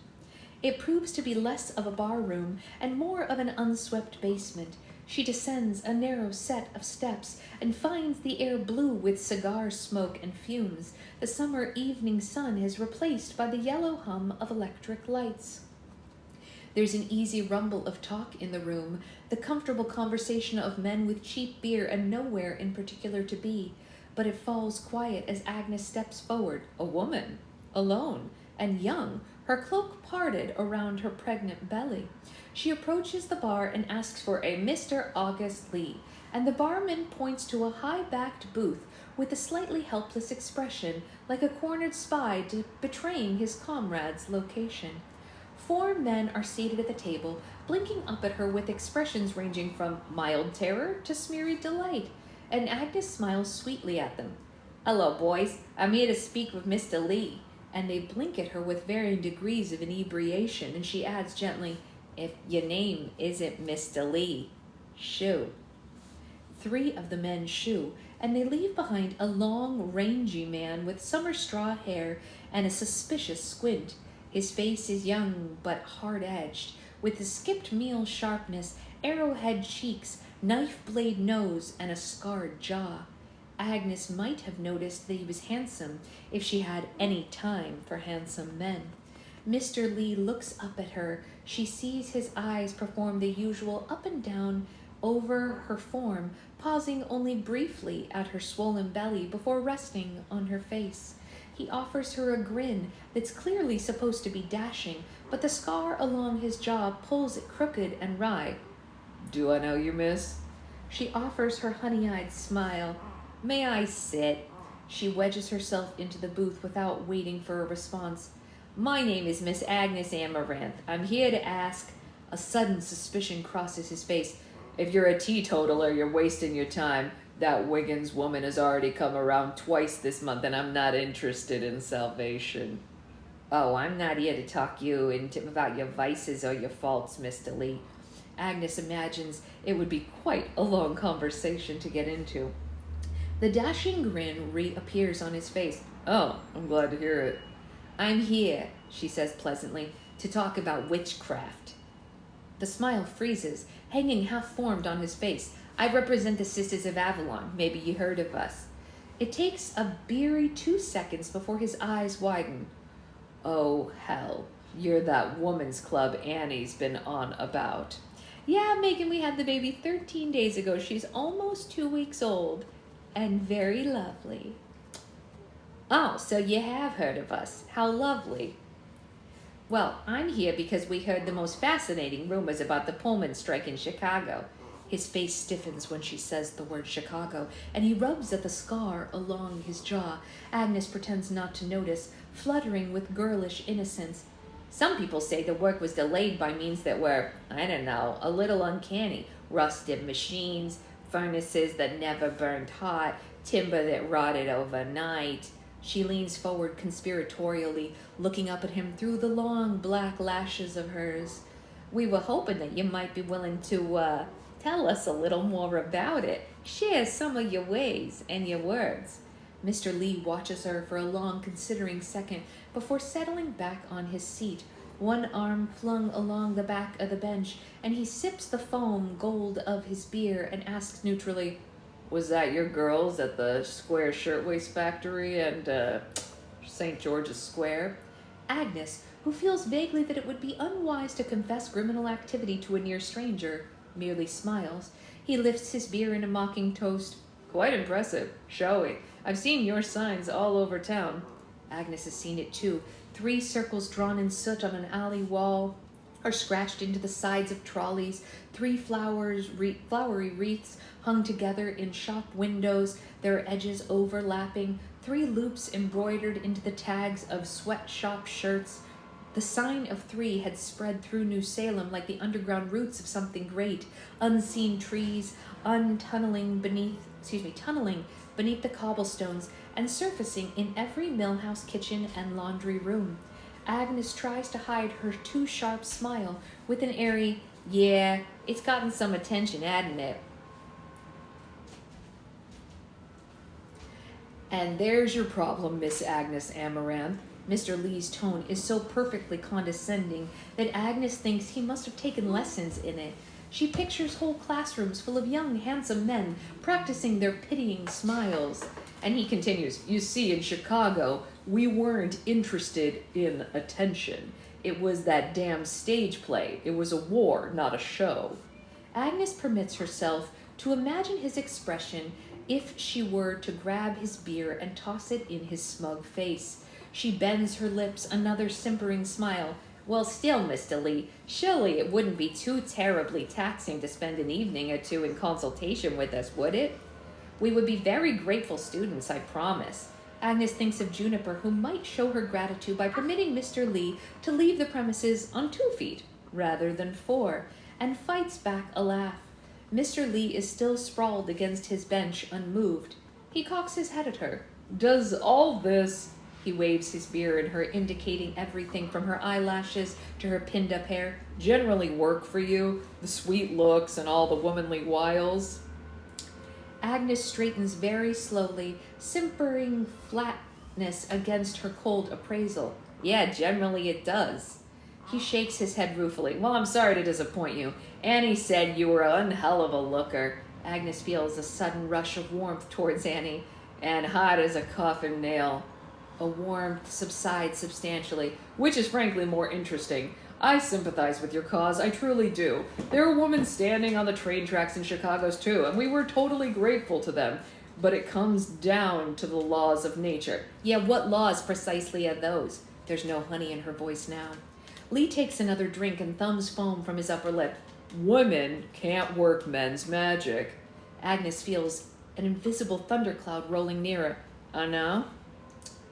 It proves to be less of a bar room and more of an unswept basement. She descends a narrow set of steps and finds the air blue with cigar smoke and fumes. The summer evening sun is replaced by the yellow hum of electric lights. There's an easy rumble of talk in the room, the comfortable conversation of men with cheap beer and nowhere in particular to be. But it falls quiet as Agnes steps forward, a woman, alone, and young, her cloak parted around her pregnant belly. She approaches the bar and asks for a Mr. August Lee, and the barman points to a high-backed booth with a slightly helpless expression, like a cornered spy betraying his comrade's location. 4 men are seated at the table, blinking up at her with expressions ranging from mild terror to smeary delight, and Agnes smiles sweetly at them. "Hello, boys. I'm here to speak with Mr. Lee." And they blink at her with varying degrees of inebriation, and she adds gently, "If your name isn't Mr. Lee, shoo." 3 of the men shoo, and they leave behind a long, rangy man with summer straw hair and a suspicious squint. His face is young but hard-edged, with a skipped meal sharpness, arrowhead cheeks, knife-blade nose, and a scarred jaw. Agnes might have noticed that he was handsome if she had any time for handsome men. Mr. Lee looks up at her. She sees his eyes perform the usual up and down over her form, pausing only briefly at her swollen belly before resting on her face. He offers her a grin that's clearly supposed to be dashing, but the scar along his jaw pulls it crooked and wry. "Do I know you, miss?" She offers her honey-eyed smile. "May I sit?" She wedges herself into the booth without waiting for a response. "My name is Miss Agnes Amaranth. I'm here to ask—" A sudden suspicion crosses his face. "If you're a teetotaler, you're wasting your time. That Wiggins woman has already come around twice this month, and I'm not interested in salvation." "Oh, I'm not here to talk you into about your vices or your faults, Mr. Lee." Agnes imagines it would be quite a long conversation to get into. The dashing grin reappears on his face. "Oh, I'm glad to hear it." "I'm here," she says pleasantly, "to talk about witchcraft." The smile freezes, hanging half-formed on his face. "I represent the Sisters of Avalon. Maybe you heard of us." It takes a beery 2 seconds before his eyes widen. "Oh, hell. You're that woman's club Annie's been on about." "Yeah, Megan, we had the baby 13 days ago. She's almost 2 weeks old. And very lovely." Oh, so you have heard of us. How lovely. Well, I'm here because we heard the most fascinating rumors about the Pullman strike in Chicago. His face stiffens when she says the word Chicago, and he rubs at the scar along his jaw. Agnes pretends not to notice, fluttering with girlish innocence. Some people say the work was delayed by means that were, I don't know, a little uncanny. Rusted machines, furnaces that never burned hot, timber that rotted overnight. She leans forward conspiratorially, looking up at him through the long black lashes of hers. We were hoping that you might be willing to, tell us a little more about it. Share some of your ways and your words. Mr. Lee watches her for a long, considering second before settling back on his seat, one arm flung along the back of the bench, and he sips the foam gold of his beer and asks neutrally, "Was that your girls at the Square Shirtwaist Factory and St. George's Square?" Agnes, who feels vaguely that it would be unwise to confess criminal activity to a near stranger, merely smiles. He lifts his beer in a mocking toast. "Quite impressive. Showy. I've seen your signs all over town." Agnes has seen it too. 3 circles drawn in soot on an alley wall are scratched into the sides of trolleys. 3 flowery wreaths hung together in shop windows, their edges overlapping. 3 loops embroidered into the tags of sweatshop shirts. The sign of 3 had spread through New Salem like the underground roots of something great. Unseen trees, tunneling beneath the cobblestones and surfacing in every Millhouse kitchen and laundry room. Agnes tries to hide her too sharp smile with an airy, "Yeah, it's gotten some attention, hadn't it?" "And there's your problem, Miss Agnes Amaranth." Mr. Lee's tone is so perfectly condescending that Agnes thinks he must have taken lessons in it. She pictures whole classrooms full of young, handsome men practicing their pitying smiles. And he continues, "You see, in Chicago, we weren't interested in attention. It was that damn stage play. It was a war, not a show." Agnes permits herself to imagine his expression if she were to grab his beer and toss it in his smug face. She bends her lips, another simpering smile. "Well, still, Mr. Lee, surely it wouldn't be too terribly taxing to spend an evening or 2 in consultation with us, would it?" "We would be very grateful students, I promise." Agnes thinks of Juniper, who might show her gratitude by permitting Mr. Lee to leave the premises on 2 feet rather than 4, and fights back a laugh. Mr. Lee is still sprawled against his bench, unmoved. He cocks his head at her. "Does all this," he waves his beer at her, indicating everything from her eyelashes to her pinned-up hair, "generally work for you? The sweet looks and all the womanly wiles?" Agnes straightens very slowly, simpering flatness against her cold appraisal. "Yeah, generally it does." He shakes his head ruefully. "Well, I'm sorry to disappoint you. Annie said you were one hell of a looker." Agnes feels a sudden rush of warmth towards Annie. "And hot as a coffin nail." A warmth subsides substantially. "Which is frankly more interesting. I sympathize with your cause, I truly do. There are women standing on the train tracks in Chicago too, and we were totally grateful to them. But it comes down to the laws of nature." "Yeah, what laws precisely are those?" There's no honey in her voice now. Lee takes another drink and thumbs foam from his upper lip. "Women can't work men's magic." Agnes feels an invisible thundercloud rolling nearer. "Oh no?"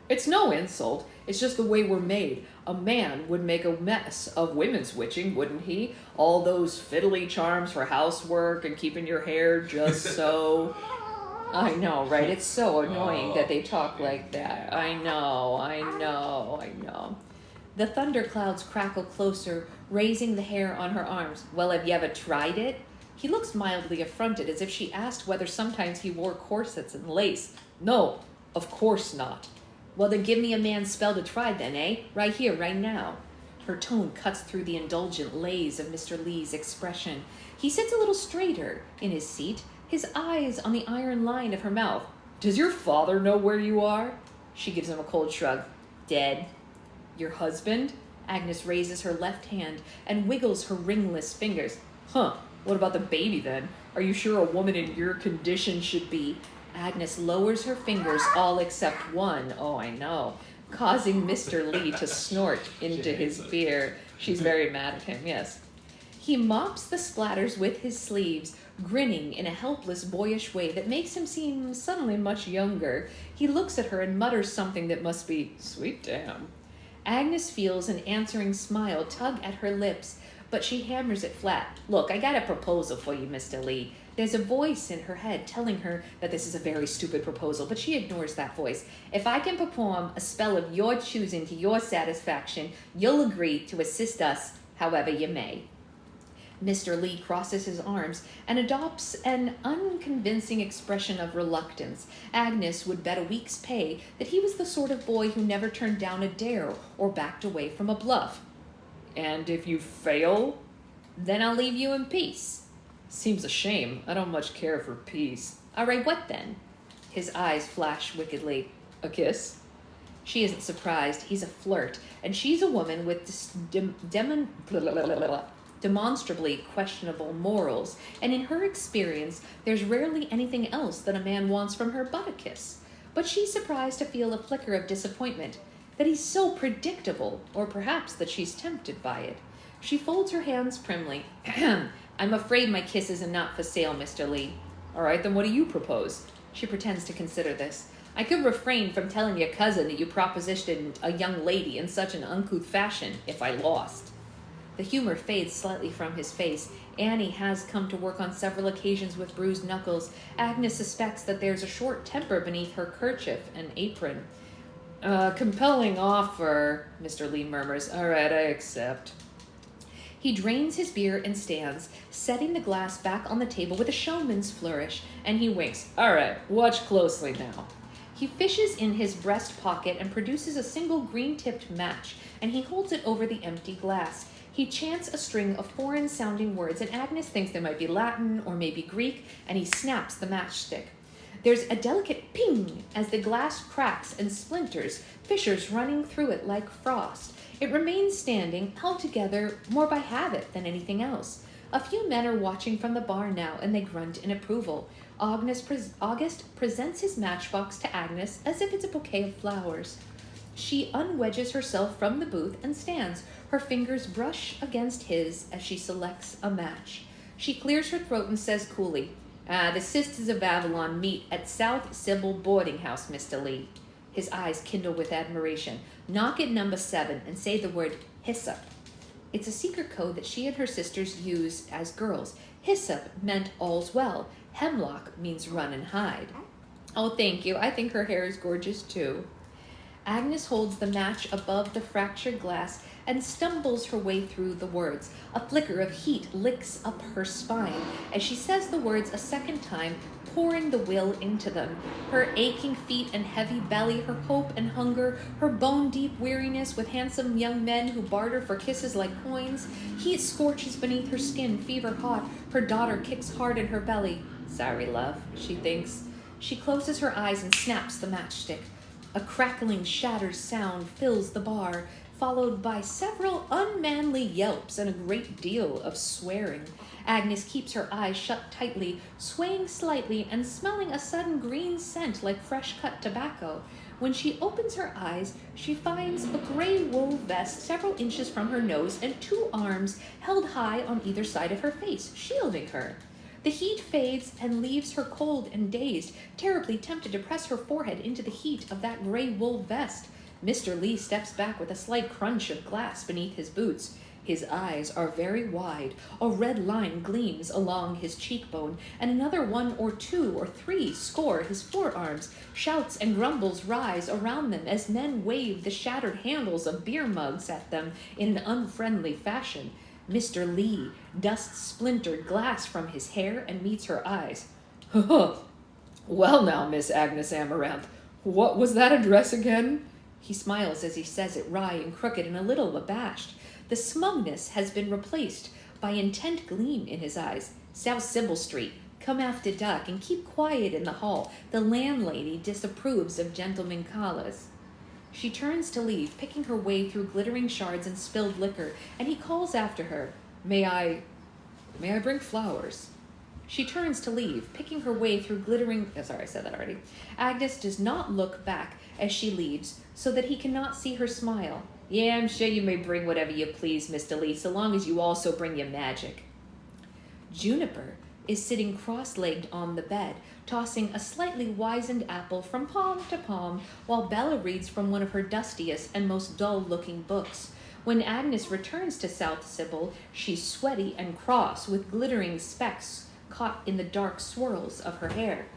"It's no insult. It's just the way we're made. A man would make a mess of women's witching, wouldn't he? All those fiddly charms for housework and keeping your hair just so." I know, right? It's so annoying that they talk like that. I know. The thunderclouds crackle closer, raising the hair on her arms. "Well, have you ever tried it?" He looks mildly affronted, as if she asked whether sometimes he wore corsets and lace. "No, of course not." "Well, then give me a man's spell to try then, eh? Right here, right now." Her tone cuts through the indulgent laze of Mr. Lee's expression. He sits a little straighter in his seat, his eyes on the iron line of her mouth. "Does your father know where you are?" She gives him a cold shrug. "Dead." "Your husband?" Agnes raises her left hand and wiggles her ringless fingers. "Huh, what about the baby then? Are you sure a woman in your condition should be..." Agnes lowers her fingers, all except one, oh I know, causing Mr. Lee to snort into his beer. She's very mad at him, yes. He mops the splatters with his sleeves, grinning in a helpless, boyish way that makes him seem suddenly much younger. He looks at her and mutters something that must be, sweet damn. Agnes feels an answering smile tug at her lips, but she hammers it flat. Look, I got a proposal for you, Mr. Lee. There's a voice in her head telling her that this is a very stupid proposal, but she ignores that voice. If I can perform a spell of your choosing to your satisfaction, you'll agree to assist us however you may. Mr. Lee crosses his arms and adopts an unconvincing expression of reluctance. Agnes would bet a week's pay that he was the sort of boy who never turned down a dare or backed away from a bluff. And if you fail, then I'll leave you in peace. Seems a shame. I don't much care for peace. All right, what then? His eyes flash wickedly. A kiss? She isn't surprised. He's a flirt, and she's a woman with demonstrably questionable morals, and in her experience, there's rarely anything else that a man wants from her but a kiss. But she's surprised to feel a flicker of disappointment, that he's so predictable, or perhaps that she's tempted by it. She folds her hands primly. I'm afraid my kisses are not for sale, Mr. Lee. All right, then what do you propose? She pretends to consider this. I could refrain from telling your cousin that you propositioned a young lady in such an uncouth fashion if I lost. The humor fades slightly from his face. Annie has come to work on several occasions with bruised knuckles. Agnes suspects that there's a short temper beneath her kerchief and apron. Compelling offer, Mr. Lee murmurs. All right, I accept. He drains his beer and stands, setting the glass back on the table with a showman's flourish, and he winks. All right, watch closely now. He fishes in his breast pocket and produces a single green-tipped match, and he holds it over the empty glass. He chants a string of foreign-sounding words, and Agnes thinks they might be Latin or maybe Greek, and he snaps the matchstick. There's a delicate ping as the glass cracks and splinters, fissures running through it like frost. It remains standing, held together more by habit than anything else. A few men are watching from the bar now, and they grunt in approval. August presents his matchbox to Agnes as if it's a bouquet of flowers. She unwedges herself from the booth and stands. Her fingers brush against his as she selects a match. She clears her throat and says coolly, the Sisters of Avalon meet at South Sybil Boarding House, Mr. Lee. His eyes kindle with admiration. Knock at number 7 and say the word hyssop. It's a secret code that she and her sisters use as girls. Hyssop meant all's well. Hemlock means run and hide. Oh, thank you. I think her hair is gorgeous, too. Agnes holds the match above the fractured glass and stumbles her way through the words. A flicker of heat licks up her spine as she says the words a second time, pouring the will into them. Her aching feet and heavy belly, her hope and hunger, her bone-deep weariness with handsome young men who barter for kisses like coins. Heat scorches beneath her skin, fever hot. Her daughter kicks hard in her belly. Sorry, love, she thinks. She closes her eyes and snaps the matchstick. A crackling, shattered sound fills the bar, followed by several unmanly yelps and a great deal of swearing. Agnes keeps her eyes shut tightly, swaying slightly and smelling a sudden green scent like fresh-cut tobacco. When she opens her eyes, she finds a gray wool vest several inches from her nose and 2 arms held high on either side of her face, shielding her. The heat fades and leaves her cold and dazed, terribly tempted to press her forehead into the heat of that gray wool vest. Mr. Lee steps back with a slight crunch of glass beneath his boots. His eyes are very wide. A red line gleams along his cheekbone, and another 1 or 2 or 3 score his forearms. Shouts and grumbles rise around them as men wave the shattered handles of beer mugs at them in an unfriendly fashion. Mr. Lee dusts splintered glass from his hair and meets her eyes. Well now, Miss Agnes Amaranth, what was that address again? He smiles as he says it, wry and crooked and a little abashed. The smugness has been replaced by intent gleam in his eyes. South Sybil Street. Come after dark and keep quiet in the hall. The landlady disapproves of gentlemen callers. She turns to leave, picking her way through glittering shards and spilled liquor, and he calls after her, May I bring flowers? She turns to leave, picking her way through glittering... Oh, sorry, I said that already. Agnes does not look back as she leaves, so that he cannot see her smile. Yeah, I'm sure you may bring whatever you please, Mr. Lee, so long as you also bring your magic. Juniper is sitting cross-legged on the bed, tossing a slightly wizened apple from palm to palm, while Bella reads from one of her dustiest and most dull-looking books. When Agnes returns to South Sybil, she's sweaty and cross, with glittering specks caught in the dark swirls of her hair.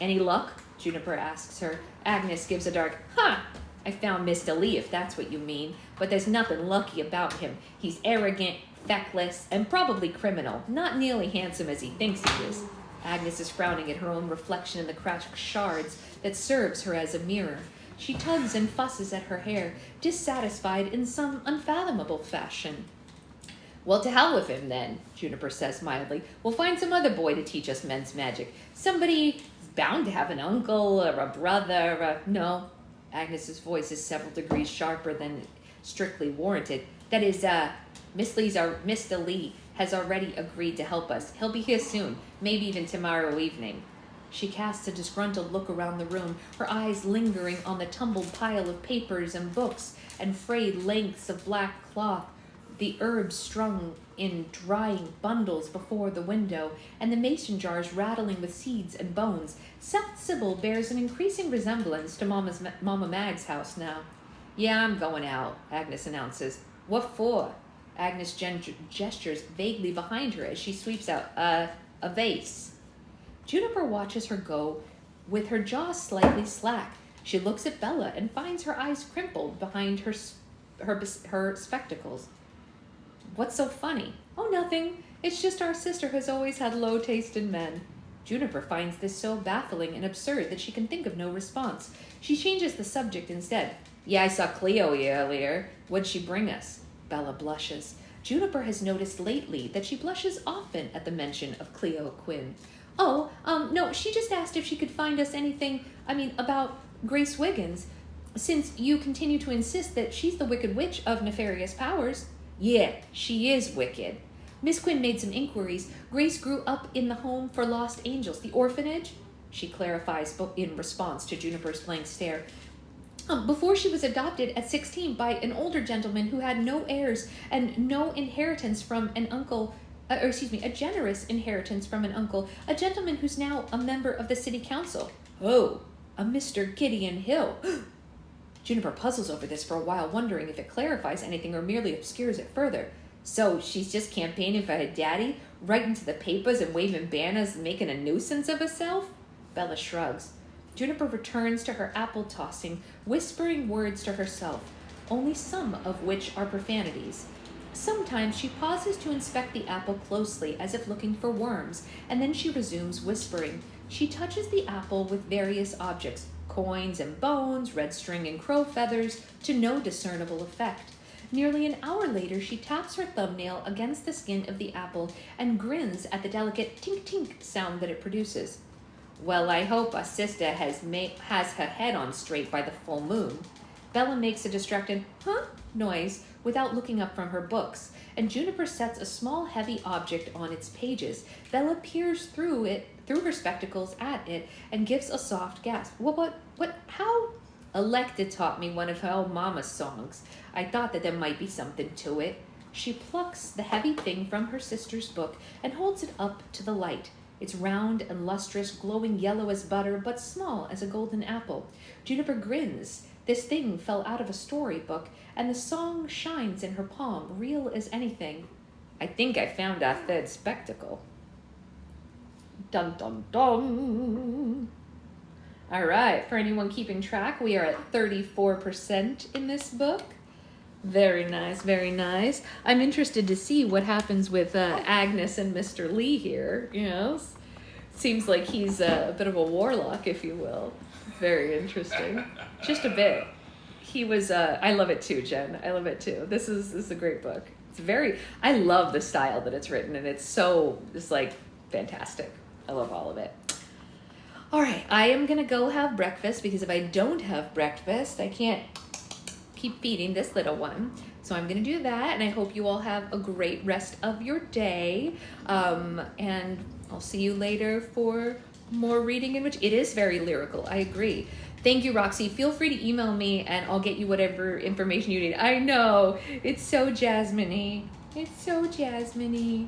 Any luck? Juniper asks her. Agnes gives a dark, "Huh! I found Mr. Lee, if that's what you mean, but there's nothing lucky about him. He's arrogant, feckless, and probably criminal, not nearly handsome as he thinks he is." Agnes is frowning at her own reflection in the cracked shards that serves her as a mirror. She tugs and fusses at her hair, dissatisfied in some unfathomable fashion. Well, to hell with him, then, Juniper says mildly. We'll find some other boy to teach us men's magic. Somebody bound to have an uncle or a brother. No. Agnes's voice is several degrees sharper than strictly warranted. That is, Mr. Lee has already agreed to help us. He'll be here soon, maybe even tomorrow evening. She casts a disgruntled look around the room, her eyes lingering on the tumbled pile of papers and books and frayed lengths of black cloth, the herbs strung in drying bundles before the window, and the mason jars rattling with seeds and bones. South Sybil bears an increasing resemblance to Mama Mag's house now. Yeah, I'm going out, Agnes announces. What for? Agnes gestures vaguely behind her as she sweeps out a vase. Juniper watches her go with her jaw slightly slack. She looks at Bella and finds her eyes crimpled behind her spectacles. What's so funny? Oh, nothing. It's just our sister has always had low taste in men. Juniper finds this so baffling and absurd that she can think of no response. She changes the subject instead. Yeah, I saw Cleo earlier. What'd she bring us? Bella blushes. Juniper has noticed lately that she blushes often at the mention of Cleo Quinn. Oh, no, she just asked if she could find us anything, about Grace Wiggins, since you continue to insist that she's the Wicked Witch of nefarious powers. Yeah, she is wicked. Miss Quinn made some inquiries. Grace grew up in the Home for Lost Angels, the orphanage, she clarifies in response to Juniper's blank stare. Before she was adopted at 16 by an older gentleman who had no heirs and no inheritance from an uncle, a generous inheritance from an uncle, a gentleman who's now a member of the city council. Oh, a Mr. Gideon Hill. Juniper puzzles over this for a while, wondering if it clarifies anything or merely obscures it further. So she's just campaigning for her daddy, writing to the papers and waving banners and making a nuisance of herself? Bella shrugs. Juniper returns to her apple tossing, whispering words to herself, only some of which are profanities. Sometimes she pauses to inspect the apple closely, as if looking for worms, and then she resumes whispering. She touches the apple with various objects, coins and bones, red string and crow feathers, to no discernible effect. Nearly an hour later, she taps her thumbnail against the skin of the apple and grins at the delicate tink-tink sound that it produces. Well, I hope our sister has her head on straight by the full moon. Bella makes a distracted, huh, noise without looking up from her books, and Juniper sets a small, heavy object on its pages. Bella peers through her spectacles at it and gives a soft gasp. What, how? Electa taught me one of her old mama's songs. I thought that there might be something to it. She plucks the heavy thing from her sister's book and holds it up to the light. It's round and lustrous, glowing yellow as butter, but small as a golden apple. Juniper grins. This thing fell out of a storybook, and the song shines in her palm, real as anything. I think I found our third spectacle. Dun dun dun. All right, for anyone keeping track, we are at 34% in this book. Very nice, very nice. I'm interested to see what happens with Agnes and Mr. Lee here. Seems like he's a bit of a warlock, if you will. Very interesting. Just a bit. He was, I love it too, Jen. I love it too. This is a great book. I love the style that it's written, and it's fantastic. I love all of it. All right, I am going to go have breakfast, because if I don't have breakfast, I can't keep feeding this little one. So I'm going to do that, and I hope you all have a great rest of your day. And I'll see you later for more reading in which it is very lyrical. I agree. Thank you, Roxy. Feel free to email me and I'll get you whatever information you need. I know. It's so Jasmine-y. It's so Jasmine-y.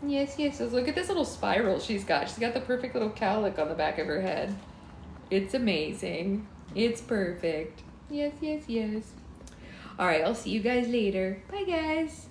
Yes, yes. So look at this little spiral she's got. She's got the perfect little cowlick on the back of her head. It's amazing. It's perfect. Yes, yes, yes. All right, I'll see you guys later. Bye, guys.